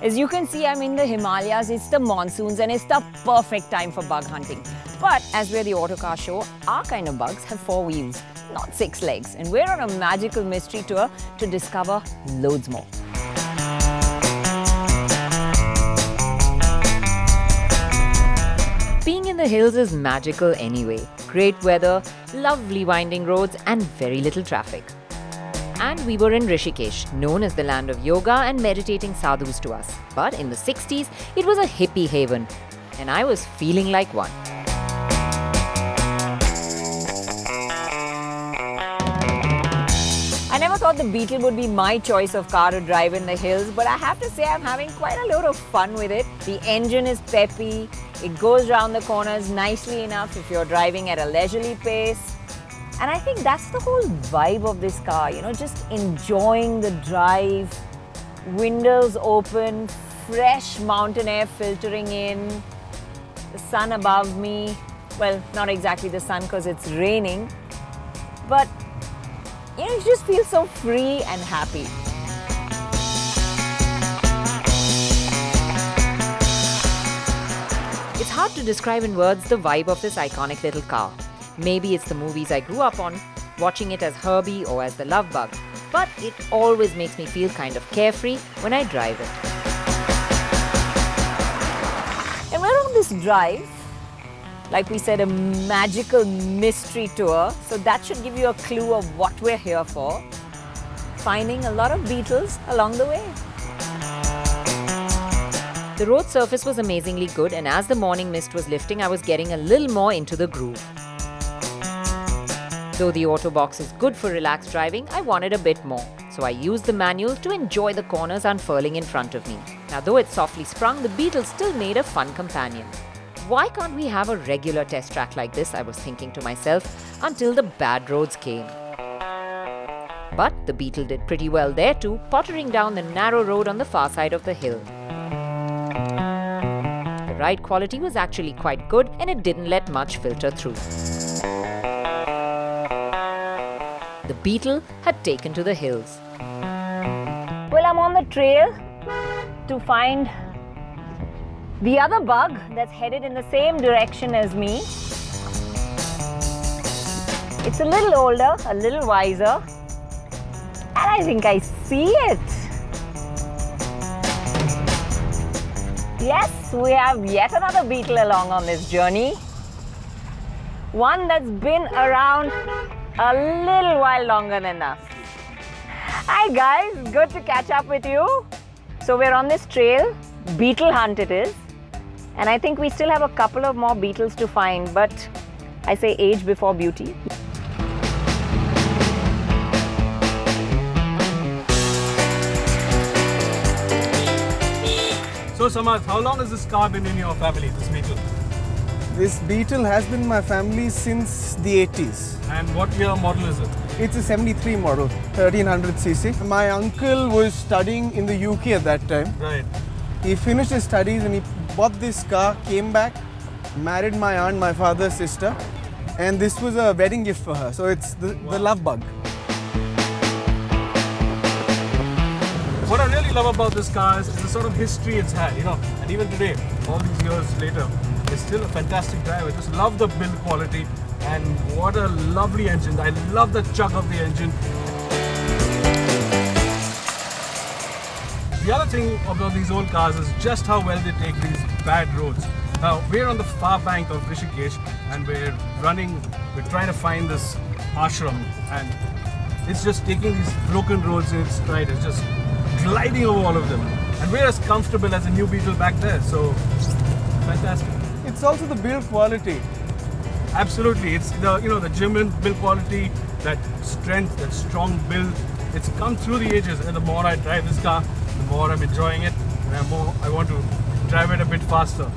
As you can see, I'm in the Himalayas, it's the monsoons and it's the perfect time for bug hunting. But as we're the Autocar show, our kind of bugs have 4 wheels, not 6 legs. And we're on a magical mystery tour to discover loads more. Being in the hills is magical anyway. Great weather, lovely winding roads and very little traffic. And we were in Rishikesh, known as the land of yoga and meditating sadhus to us. But in the 60s, it was a hippie haven. And I was feeling like one. I never thought the Beetle would be my choice of car to drive in the hills, but I have to say I'm having quite a lot of fun with it. The engine is peppy, it goes round the corners nicely enough if you're driving at a leisurely pace. And I think that's the whole vibe of this car, you know, just enjoying the drive, windows open, fresh mountain air filtering in, the sun above me. Well, not exactly the sun because it's raining, but you know, you just feel so free and happy. It's hard to describe in words the vibe of this iconic little car. Maybe it's the movies I grew up on, watching it as Herbie or as the Love Bug, but it always makes me feel kind of carefree when I drive it. And we're on this drive, like we said, a magical mystery tour, so that should give you a clue of what we're here for. Finding a lot of Beetles along the way. The road surface was amazingly good, and as the morning mist was lifting, I was getting a little more into the groove. Though the auto box is good for relaxed driving, I wanted a bit more. So I used the manual to enjoy the corners unfurling in front of me. Now though it's softly sprung, the Beetle still made a fun companion. Why can't we have a regular test track like this, I was thinking to myself, until the bad roads came. But the Beetle did pretty well there too, pottering down the narrow road on the far side of the hill. The ride quality was actually quite good and it didn't let much filter through. The Beetle had taken to the hills. Well, I'm on the trail to find the other bug that's headed in the same direction as me. It's a little older, a little wiser, and I think I see it. Yes, we have yet another Beetle along on this journey. One that's been around a little while longer than us. Hi guys, good to catch up with you. So we're on this trail, Beetle hunt it is. And I think we still have a couple of more Beetles to find, but I say age before beauty. So Samarth, how long has this car been in your family, this Beetle? This Beetle has been in my family since the 80s. And what year model is it? It's a 73 model, 1300cc. My uncle was studying in the UK at that time. Right. He finished his studies and he bought this car, came back, married my aunt, my father's sister, and this was a wedding gift for her. So it's the Love Bug. What I really love about this car is the sort of history it's had, you know, and even today, all these years later, it's still a fantastic drive. I just love the build quality and what a lovely engine. I love the chug of the engine. The other thing about these old cars is just how well they take these bad roads. Now, we're on the far bank of Rishikesh and we're trying to find this ashram, and it's just taking these broken roads in its stride. It's just gliding over all of them. And we're as comfortable as a new Beetle back there, so fantastic. It's also the build quality. Absolutely, it's the German build quality, that strength, that strong build. It's come through the ages, and the more I drive this car, the more I'm enjoying it, and the more I want to drive it a bit faster.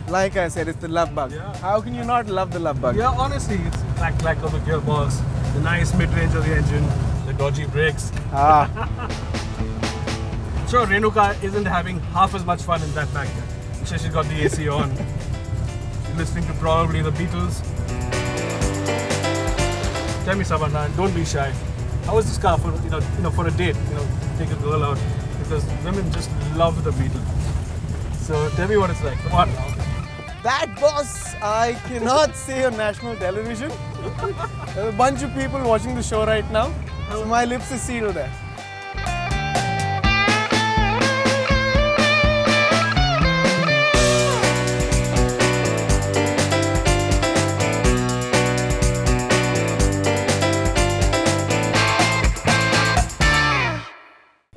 Like I said, it's the Love Bug. Yeah. How can you not love the Love Bug? Yeah, honestly, it's clack of the gearbox, the nice mid-range of the engine, the dodgy brakes. Sure, Renuka isn't having half as much fun in that back there. I'm sure she's got the AC on. She's listening to probably the Beatles. Tell me, Savannah, don't be shy. How is this car for for a date? Take a girl out, because women just love the Beetle. So tell me what it's like. Come on now. That boss, I cannot say on national television. There's a bunch of people watching the show right now, so my lips is sealed there.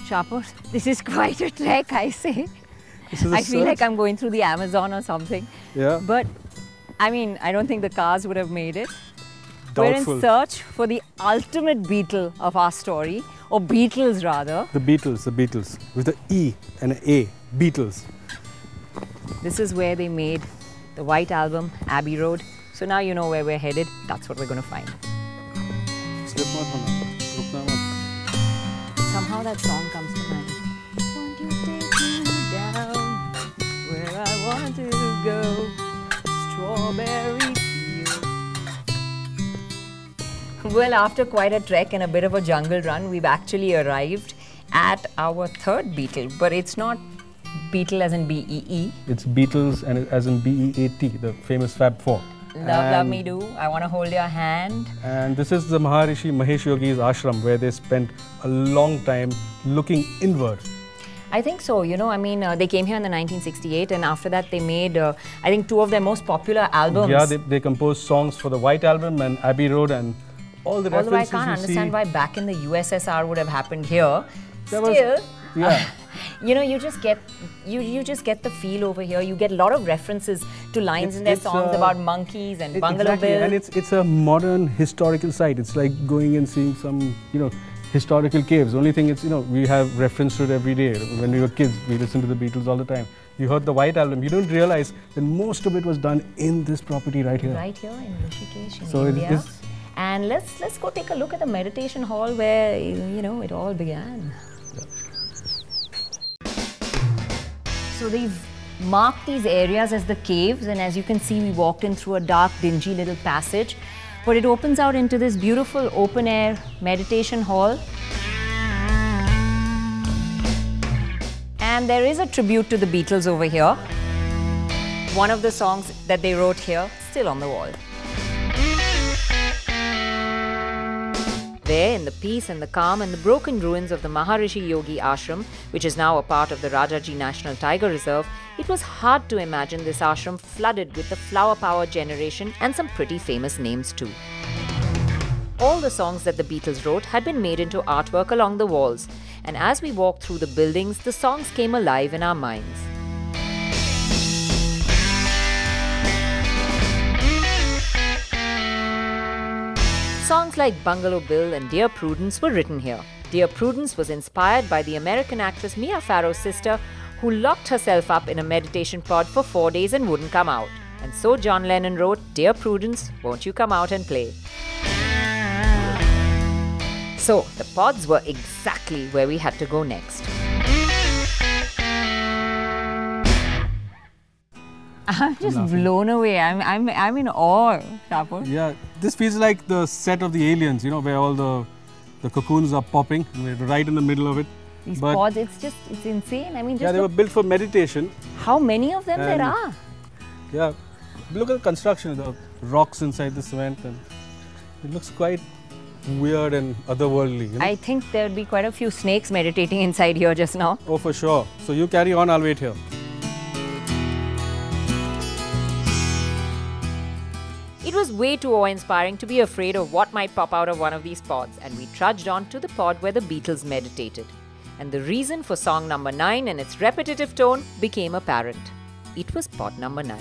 Shapur, this is quite a trek, I say. I feel like I'm going through the Amazon or something. Yeah. But, I mean, I don't think the cars would have made it. Doubtful. We're in search for the ultimate Beetle of our story, or Beetles rather. The Beatles, with the E and an A, Beetles. This is where they made the White Album, Abbey Road. So now you know where we're headed. That's what we're going to find. Somehow that song comes to mind. Won't you take me down where I want to go? Strawberry field. Well, after quite a trek and a bit of a jungle run, we've actually arrived at our third Beetle. But it's not Beetle as in B-E-E. It's Beetles and as in B-E-A-T, the famous Fab Four. Love me do. I want to hold your hand. And this is the Maharishi Mahesh Yogi's ashram, where they spent a long time looking inward. I think so. You know, I mean, they came here in the 1968, and after that they made, I think, two of their most popular albums. Yeah, they composed songs for the White Album and Abbey Road and all the Although I references can't understand why back in the USSR would have happened here. Yeah. You know, you just get the feel over here. You get a lot of references to lines in their songs about monkeys and Bungalow Bill. And it's a modern historical site. It's like going and seeing some, historical caves. Only thing is, we have reference to it every day. When we were kids, we listened to the Beatles all the time. You heard the White Album. You don't realize that most of it was done in this property right here. Right here in Rishikesh, in India. And let's go take a look at the meditation hall where, it all began. So they've marked these areas as the caves, and as you can see, we walked in through a dark, dingy little passage. But it opens out into this beautiful open-air meditation hall. And there is a tribute to the Beatles over here. One of the songs that they wrote here, still on the wall. There, in the peace and the calm and the broken ruins of the Maharishi Yogi Ashram, which is now a part of the Rajaji National Tiger Reserve, it was hard to imagine this ashram flooded with the flower power generation and some pretty famous names too. All the songs that the Beatles wrote had been made into artwork along the walls, and as we walked through the buildings, the songs came alive in our minds. Songs like Bungalow Bill and Dear Prudence were written here. Dear Prudence was inspired by the American actress Mia Farrow's sister, who locked herself up in a meditation pod for 4 days and wouldn't come out. And so John Lennon wrote, Dear Prudence, won't you come out and play? So the pods were exactly where we had to go next. I'm just blown away. I'm in awe, Shapur. Yeah, this feels like the set of the Aliens, where all the cocoons are popping. We're right in the middle of it. These pods, it's insane. I mean, just they were built for meditation. How many of them there are? Yeah, look at the construction, the rocks inside the cement, and it looks quite weird and otherworldly. I think there'd be quite a few snakes meditating inside here just now. Oh, for sure. So you carry on, I'll wait here. It was way too awe-inspiring to be afraid of what might pop out of one of these pods, and we trudged on to the pod where the Beatles meditated. And the reason for song number 9 and its repetitive tone became apparent. It was pod number 9.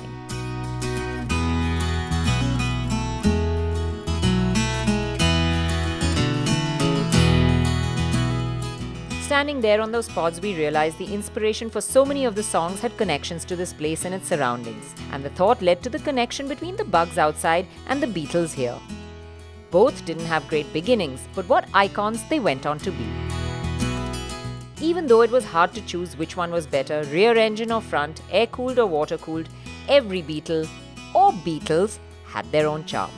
Standing there on those pods, we realized the inspiration for so many of the songs had connections to this place and its surroundings. And the thought led to the connection between the bugs outside and the Beatles here. Both didn't have great beginnings, but what icons they went on to be. Even though it was hard to choose which one was better, rear engine or front, air-cooled or water-cooled, every Beetle or Beetles had their own charm.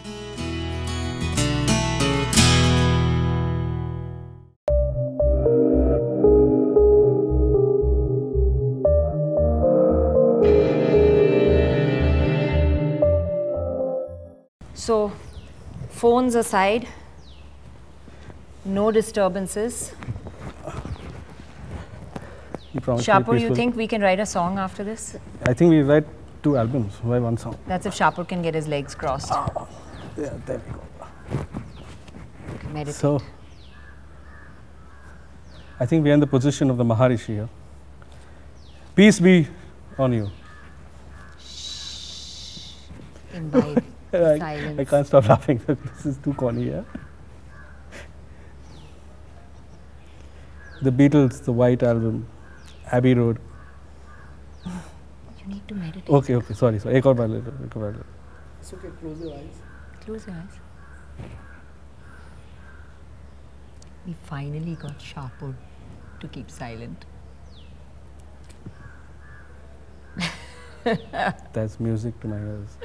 So, phones aside, no disturbances. Shapur, you think we can write a song after this? I think we write 2 albums. Why 1 song? That's if Shapur can get his legs crossed. Yeah, there we go. Meditate. So, I think we are in the position of the Maharishi here. Peace be on you. Imbibe silence. I can't stop laughing. This is too corny, yeah? The Beatles, the White Album, Abbey Road. You need to meditate. Okay, sorry. Ek aur baar le lo. It's okay, close your eyes. Close your eyes. We finally got Shapur to keep silent. That's music to my ears.